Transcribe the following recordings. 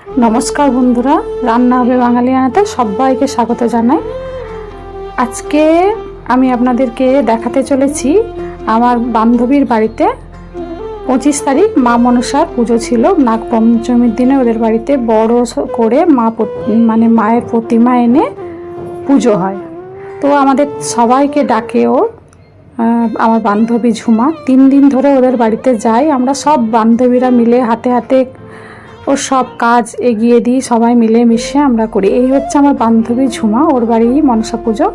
নমস্কার বন্ধুরা, রান্না হবে বাঙালিয়ানাতে সবাইকে স্বাগত জানাই। আজকে আমি আপনাদেরকে দেখাতে চলেছি আমার বান্ধবীর বাড়িতে 25 তারিখ মা মনসার পুজো ছিল। নাগপঞ্চমীর দিনে ওদের বাড়িতে বড় করে মায়ের প্রতিমা এনে পুজো হয়। তো আমাদের সবাইকে ডাকেও আমার বান্ধবী ঝুমা 3 দিন ধরে ওদের বাড়িতে যাই। আমরা সব বান্ধবীরা মিলে হাতে হাতে ওর সব কাজ এগিয়ে দিই, সবাই মিলে মিশে আমরা করি। এই হচ্ছে আমার বান্ধবী ঝুমা, ওর বাড়ি মনসা পুজো।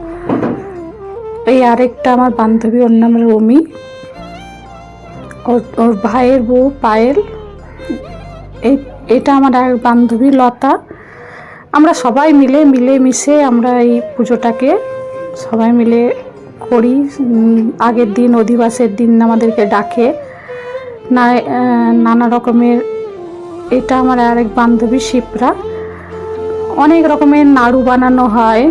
এই আরেকটা আমার বান্ধবী, ওর নাম রমি, ওর ভাইয়ের বউ পায়েল। এটা আমার এক বান্ধবী লতা। আমরা সবাই মিলে মিশে আমরা এই পুজোটাকে সবাই মিলে করি। আগের দিন অধিবাসের দিন আমাদেরকে ডাকে নানা রকমের। এটা আমার আরেক বান্ধবী শিপ্রা। অনেক রকমের নাড়ু বানানো হয়,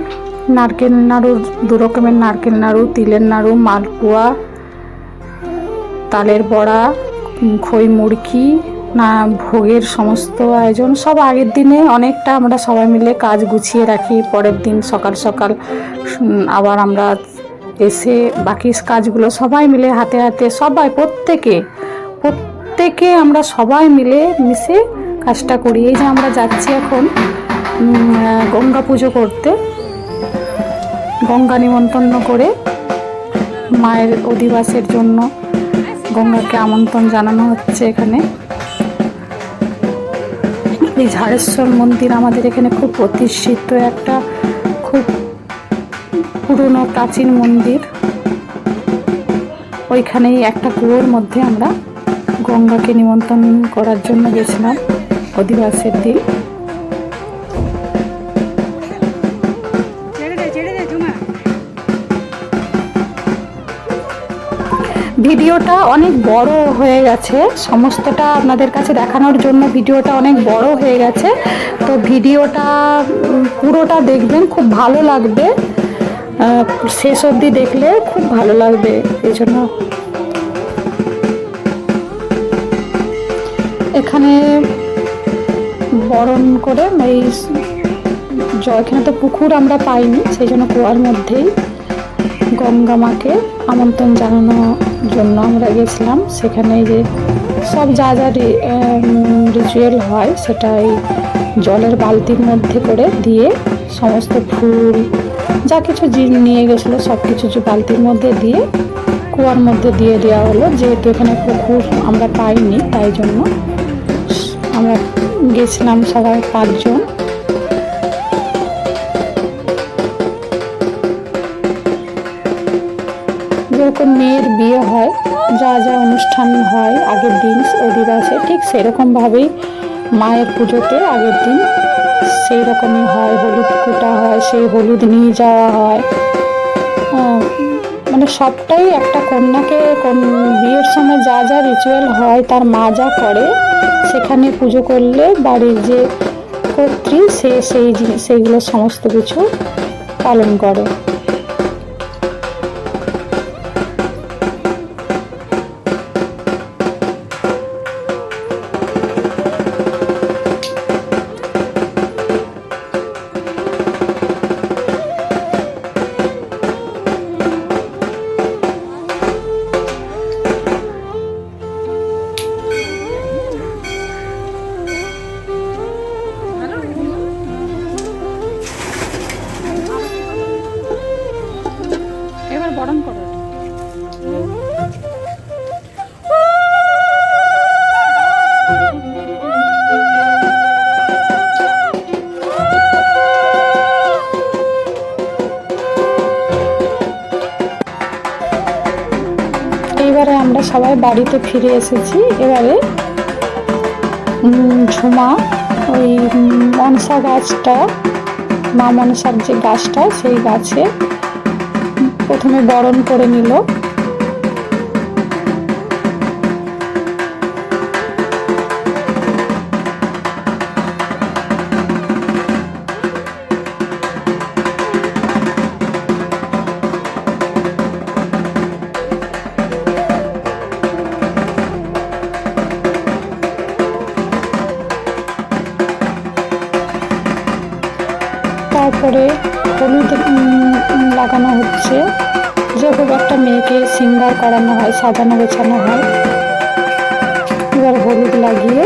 নারকেল নাড়ু, 2 রকমের নারকেল নাড়ু, তিলের নাড়ু, মালপোয়া, তালের বড়া, খই মুড়কি, ভোগের সমস্ত আয়োজন সব আগের দিনে অনেকটা আমরা সবাই মিলে কাজ গুছিয়ে রাখি। পরের দিন সকাল সকাল আবার আমরা এসে বাকি কাজগুলো সবাই মিলে হাতে হাতে সবাই প্রত্যেকে আমরা সবাই মিলে মিশে কাজটা করি। এই যে আমরা যাচ্ছি এখন গঙ্গা পুজো করতে, গঙ্গা নিমন্ত্রণ করে মায়ের অধিবাসের জন্য গঙ্গাকে আমন্ত্রণ জানানো হচ্ছে। এখানে এই ঝাড়েশ্বর মন্দির আমাদের এখানে খুব প্রতিষ্ঠিত, একটা খুব পুরনো প্রাচীন মন্দির। ওইখানেই একটা কুয়োর মধ্যে আমরা গঙ্গাকে নিমন্ত্রণ করার জন্য গেছিলাম অধিবাসের দিন। ভিডিওটা অনেক বড় হয়ে গেছে, সমস্তটা আপনাদের কাছে দেখানোর জন্য ভিডিওটা অনেক বড় হয়ে গেছে। তো ভিডিওটা পুরোটা দেখবেন, খুব ভালো লাগবে। শেষ অবধি দেখলে খুব ভালো লাগবে। এই জন্য এখানে বরণ করে এই এখানে তো পুকুর আমরা পাইনি, সেই জন্য কুয়ার মধ্যেই গঙ্গা মাকে আমন্ত্রণ জানানোর জন্য আমরা গেছিলাম। সেখানে যে সব যা রিচুয়াল হয় সেটা এই জলের বালতির মধ্যে করে দিয়ে সমস্ত ফুল যা কিছু নিয়ে গেছিলো সব কিছু বালতির মধ্যে দিয়ে কুয়ার মধ্যে দিয়ে দেওয়া হলো। যেহেতু এখানে পুকুর আমরা পাইনি তাই জন্য আমরা গেছিলাম সবাই 5 জন। যেরকম মেয়ের বিয়ে হয়, যা যা অনুষ্ঠান হয় আগের দিন অধিবাসে, ঠিক সেরকমভাবেই মায়ের পুজোতে আগের দিন সেই রকমই হয়। হলুদ কুটা হয়, সেই হলুদ নিয়ে যাওয়া হয়। মানে সবটাই একটা কন্যাকে বিয়ের সময় যা যা রিচুয়াল হয় তার মা যা করে, সেখানে পুজো করলে বাড়ির যে কর্ত্রী সেইগুলো সমস্ত কিছু পালন করে। বরণ করো। এইবারে আমরা সবাই বাড়িতে ফিরে এসেছি। এবারে ঝুমা ওই মনসা গাছটা, মা মনসার যে গাছটা, সেই গাছে প্রথমে বরণ করে নিল। তারপরে হলুদ লাগানো হচ্ছে, যেভাবে একটা মেয়েকে সিঙ্গার করানো হয়, সাজানো গোছানো হয়। এবার হলুদ লাগিয়ে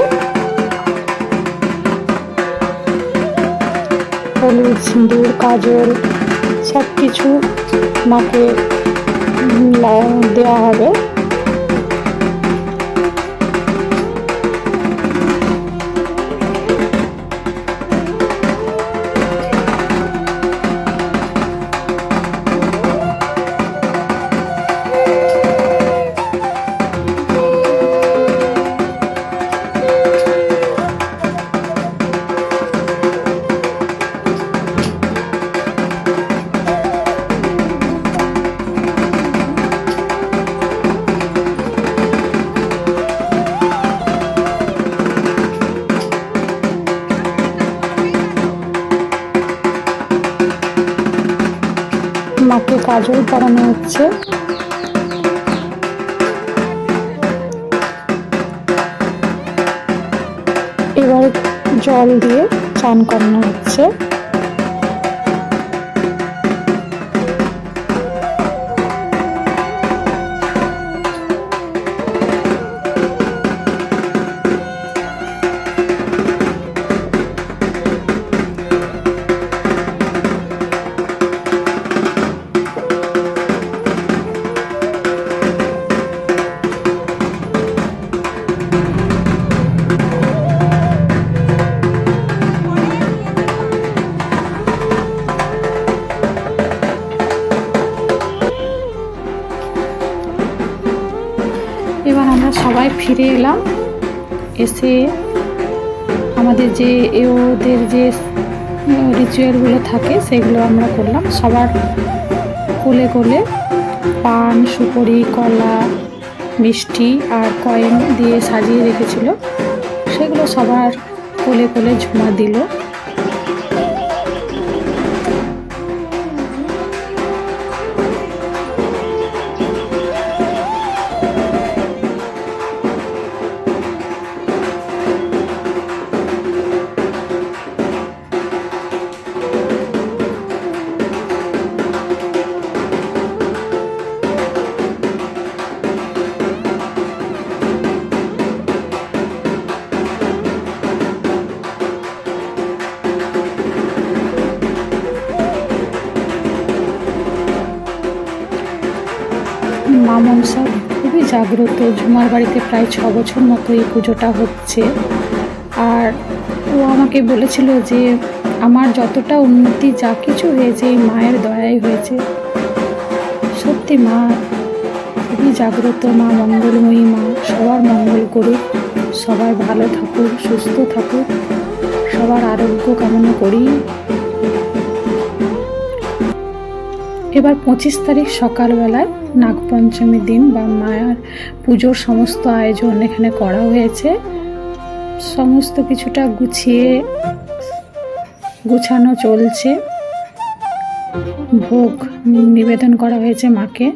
হলুদ, সিঁদুর, কাজল সব কিছু মাকে দেওয়া হবে। মাকে কাজল পরানো হচ্ছে। এবার জল দিয়ে চান করানো হচ্ছে। এবার আমরা সবাই ফিরে এলাম, এসে আমাদের যে ওদের যে রিচুয়ালগুলো থাকে সেগুলো আমরা করলাম। সবার কোলে কোলে পান, সুপারি, কলা, মিষ্টি আর কয়েন দিয়ে সাজিয়ে রেখেছিল, সেগুলো সবার কোলে কোলে ঝুমা দিল। মা মনসা খুবই জাগ্রত। ঝুমার বাড়িতে প্রায় 6 বছর মতো এই পুজোটা হচ্ছে। আর ও আমাকে বলেছিল যে আমার যতটা উন্নতি যা কিছু হয়েছে এই মায়ের দয়াই হয়েছে। সত্যি মা খুবই জাগ্রত, মা মঙ্গলময়ী মা। সবার মঙ্গল করুক, সবাই ভালো থাকুক, সুস্থ থাকুক, সবার আরোগ্য কামনা করি। এবার 25 তারিখ সকালবেলায় নাগপঞ্চমীর দিন বা মায়ের পুজোর সমস্ত আয়োজন এখানে করা হয়েছে। সমস্ত কিছুটা গুছানো চলছে। ভোগ নিবেদন করা হয়েছে মাকে।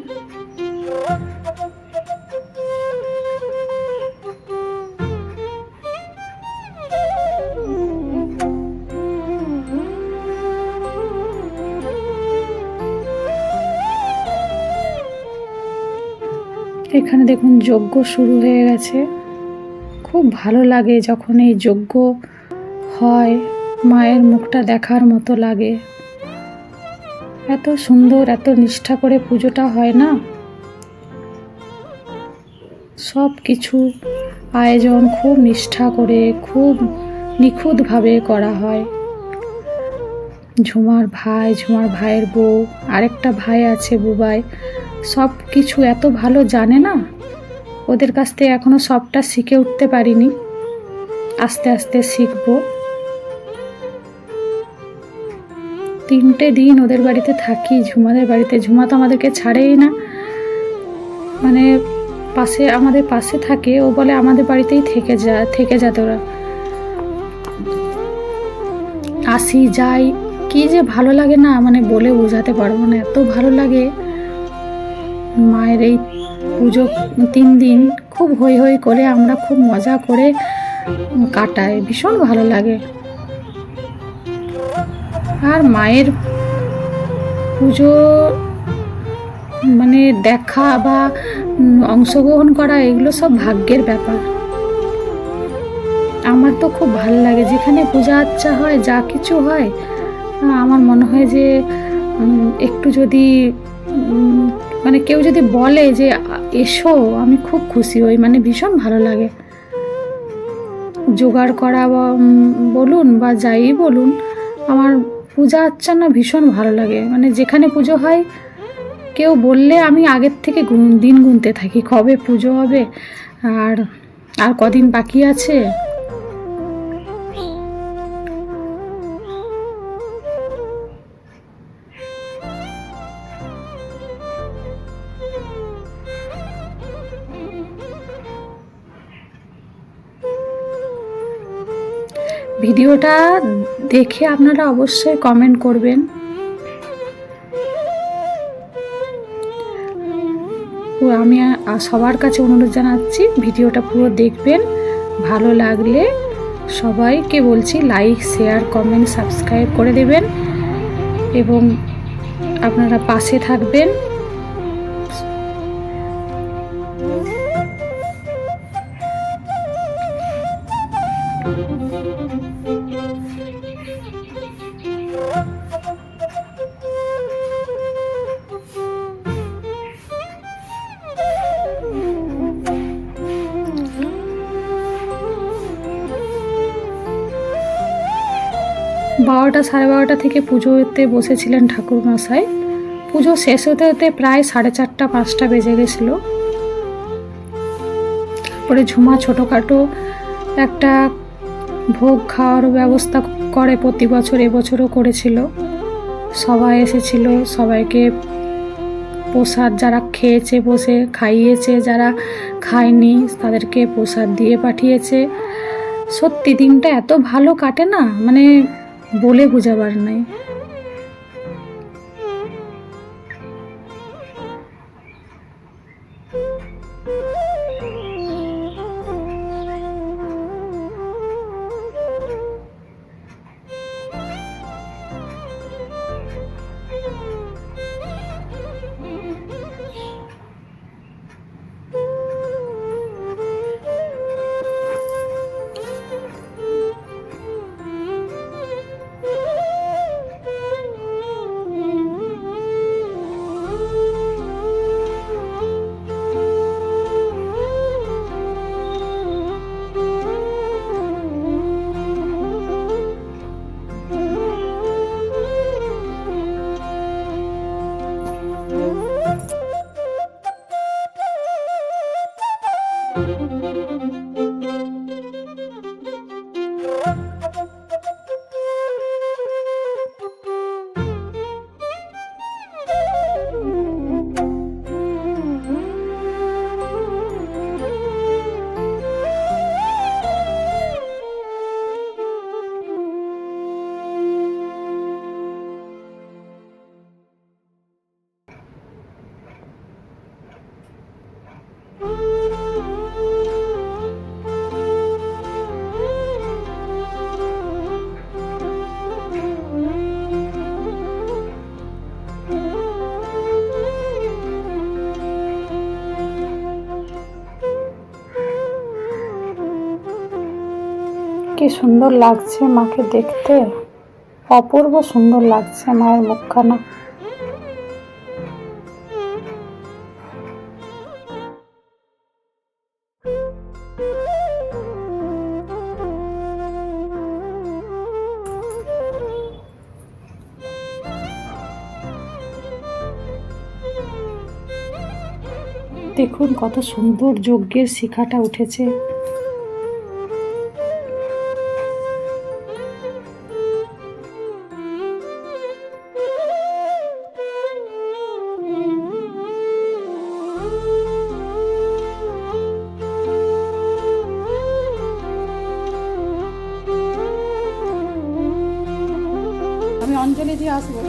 এখানে দেখুন যজ্ঞ শুরু হয়ে গেছে। খুব ভালো লাগে যখন এই যজ্ঞ হয়, মায়ের মুখটা দেখার মতো লাগে। এত সুন্দর, এত নিষ্ঠা করে পুজোটা হয় না। সব কিছু আয়োজন খুব নিষ্ঠা করে, খুব নিখুঁতভাবে করা হয়। ঝুমার ভাইয়ের বউ, আরেকটা ভাই আছে বুবাই, সব কিছু এত ভালো জানে না। ওদের কাছ থেকে এখনো সবটা শিখে উঠতে পারিনি, আস্তে আস্তে শিখবো। 3টে দিন ওদের বাড়িতে থাকি, ঝুমাদের বাড়িতে। ঝুমা তো আমাদেরকে ছাড়েই না, মানে আমাদের পাশে থাকে। ও বলে আমাদের বাড়িতেই থেকে যা তোরা। আসি যাই, কি যে ভালো লাগে না, মানে বলে বোঝাতে পারবো না, এত ভালো লাগে। মায়ের এই পুজো 3 দিন খুব হই হই করে আমরা খুব মজা করে কাটাই, ভীষণ ভালো লাগে। আর মায়ের পুজো মানে দেখা বা অংশগ্রহণ করা এগুলো সব ভাগ্যের ব্যাপার। আমার তো খুব ভালো লাগে যেখানে পূজা আচ্চা হয়, যা কিছু হয়, আমার মনে হয় যে একটু যদি মানে কেউ যদি বলে যে এসো, আমি খুব খুশি হই, মানে ভীষণ ভালো লাগে। জোগাড় করা বলুন বা যাই বলুন, আমার পূজা আচ্চা না ভীষণ ভালো লাগে। মানে যেখানে পুজো হয় কেউ বললে আমি আগের থেকে দিন গুনতে থাকি, কবে পুজো হবে আর আর কদিন বাকি আছে। ভিডিওটা দেখে আপনারা অবশ্যই কমেন্ট করবেন। আমি সবার কাছে অনুরোধ জানাচ্ছি ভিডিওটা পুরো দেখবেন। ভালো লাগলে সবাইকে বলছি লাইক, শেয়ার, কমেন্ট, সাবস্ক্রাইব করে দেবেন এবং আপনারা পাশে থাকবেন। বারোটা, 12:30 থেকে পুজোতে বসেছিলেন ঠাকুরমশাই। পুজো শেষ হতে হতে প্রায় 4:30, 5টা বেজে গেছিলো। তারপরে ঝুমা ছোটোখাটো একটা ভোগ খাওয়ার ব্যবস্থা করে প্রতি বছর, এবছরও করেছিল। সবাই এসেছিল, সবাইকে প্রসাদ যারা খেয়েছে বসে খাইয়েছে, যারা খায়নি তাদেরকে প্রসাদ দিয়ে পাঠিয়েছে। সত্যি দিনটা এত ভালো কাটে না, মানে বলে বোঝাবার নাই। কি সুন্দর লাগছে মাকে দেখতে, অপূর্ব সুন্দর লাগছে মায়ের মুখখানা। দেখুন কত সুন্দর যজ্ঞের শিখাটা উঠেছে। আমি অঞ্জলি দিয়ে আসবো।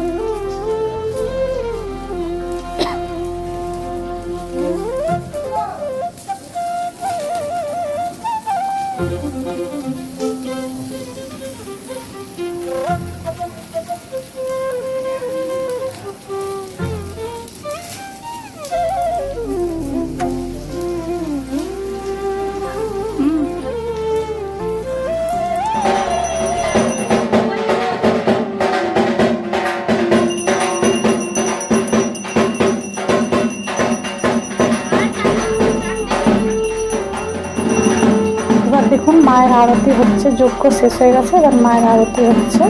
আরতি হচ্ছে, যজ্ঞ শেষ হয়ে গেছে, এবার মায়ের আরতি হচ্ছে।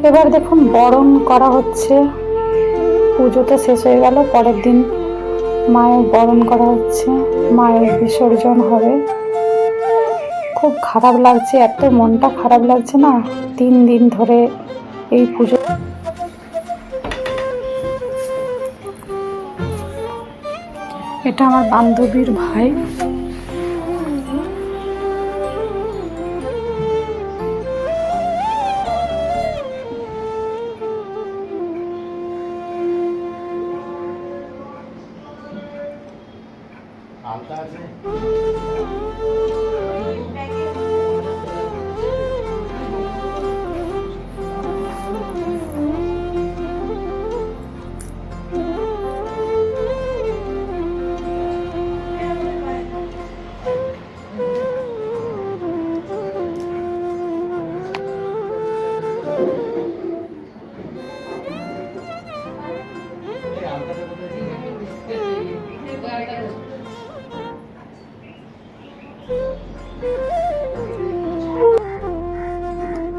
এবার দেখুন বরণ করা হচ্ছে, পুজো তো শেষ হয়ে গেল, পরের দিন মায়ের বরণ করা হচ্ছে, মায়ের বিসর্জন হবে। খুব খারাপ লাগছে, এত মনটা খারাপ লাগছে না, 3 দিন ধরে এই পুজো। এটা আমার বান্ধবীর ভাই।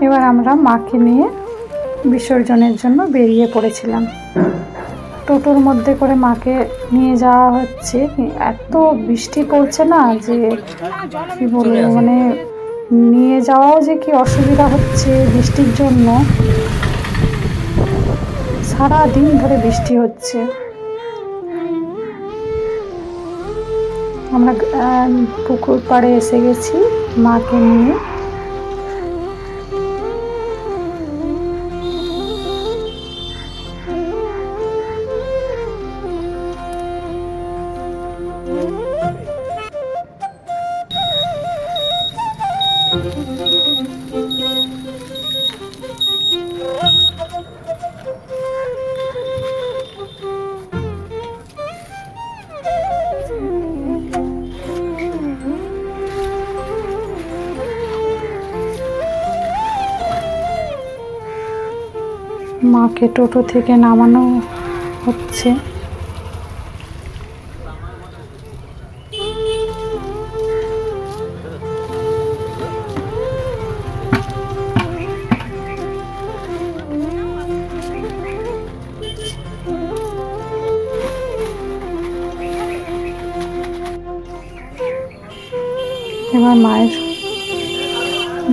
এবার আমরা মাকে নিয়ে বিসর্জনের জন্য বেরিয়ে পড়েছিলাম। টোটোর মধ্যে করে মাকে নিয়ে যাওয়া হচ্ছে। এত বৃষ্টি পড়ছে না যে কি বলবো, মানে নিয়ে যাওয়াও যে কি অসুবিধা হচ্ছে বৃষ্টির জন্য। সারা দিন ধরে বৃষ্টি হচ্ছে। আমরা পুকুর পাড়ে এসে গেছি মাকে নিয়ে। মাকে টোটো থেকে নামানো হচ্ছে। এবার মায়ের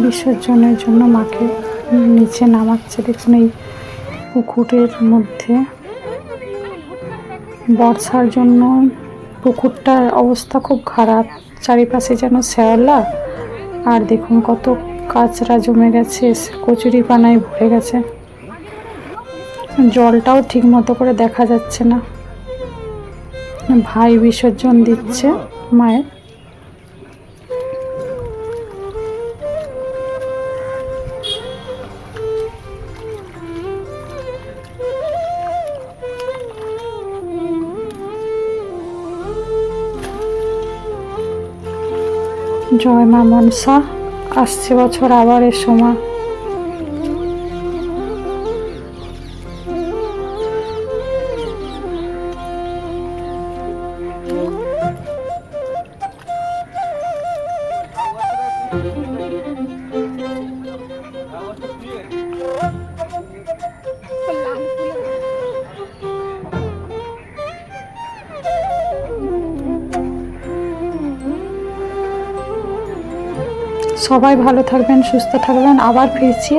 বিসর্জনের জন্য মাকে নিচে নামাচ্ছে। দেখুন এই পুকুরের মধ্যে বর্ষার জন্য পুকুরটার অবস্থা খুব খারাপ, চারিপাশে যেন শ্যাওলা, আর দেখুন কত কাঁচরা জমে গেছে, কচুরি পানায় ভরে গেছে, জলটাও ঠিক মতো করে দেখা যাচ্ছে না। ভাই বিসর্জন দিচ্ছে মায়ের। জয় মা মনসা, আসছে বছর আবার এর সময়। সবাই ভালো থাকবেন, সুস্থ থাকবেন। আবার ফিরছি